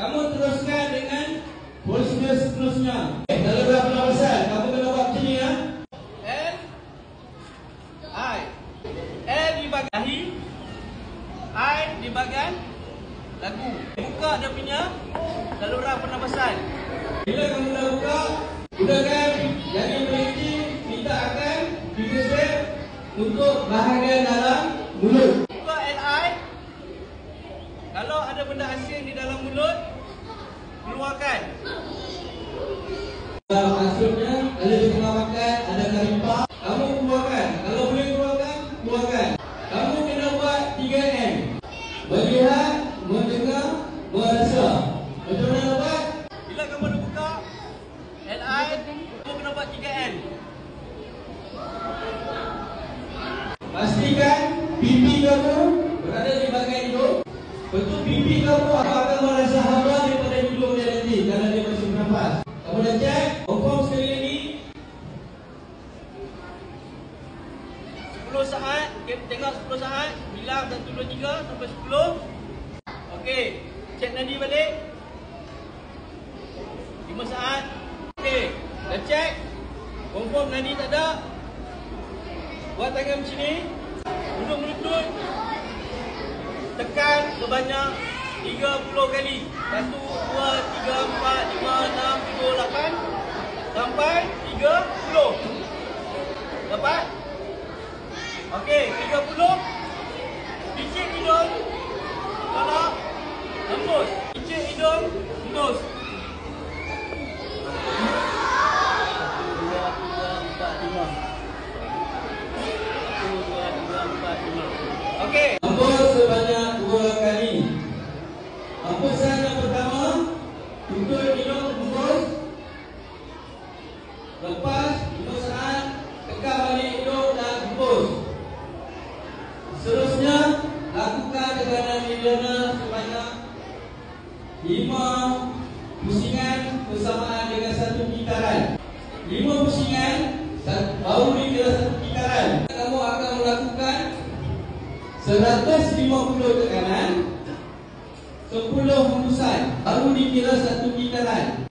Kamu teruskan dengan prosedur seterusnya. Dalam berapa pernafasan, kamu kena buat macam ni ya. L, I. L di bahagian dahi, I di bahagian lagu. Buka dia punya saluran pernafasan. Bila kamu dah buka, gunakan jari berhenti, minta akan digeser untuk bahagian dalam mulut. Buka LI. Kalau ada benda asing di dalam mulut, keluarkan. Maksudnya, ada di tengah makan, ada kalimah, kamu keluarkan. Kalau boleh keluarkan, keluarkan. Kamu kena buat 3M. Melihat, mendengar, merasa. Macam mana buat? Bila kamu dah buka LI, kamu kena buat 3M. Pastikan pipi kamu berada di bahagian hidung. Betul pipi kamu akan merasa haba daripada hidung dia nanti kerana dia masih bernafas. Kamu dah cek, confirm sekali lagi. 10 saat, kita tengok 10 saat, bilang 1, 2, 3 sampai 10. Okey, cek nadi balik. 5 saat. Okey, dah cek, confirm nadi tak ada. Buat tangan macam ni, duduk melutut, tekan sebanyak 30 kali. 1, 2, 3, 4, 5, 6, 7, 8 sampai 30. Dapat? Okey, 30. Picit hidung, tolak, hembus. Picit hidung, hembus. 1, 2, 3, 4, 5. Okey, hembus sebanyak 2 kali. Hembusan yang pertama, tutup hidung hembus. Lepas 5 saat, tekan balik hidung dan hembus. Seterusnya, lakukan tekanan miliona sebanyak 5 pusingan bersamaan dengan 1 putaran. 5 pusingan baru dikira 1 putaran. Kamu akan melakukan 150 tekanan, 10 hembusan baru dikira 1 putaran.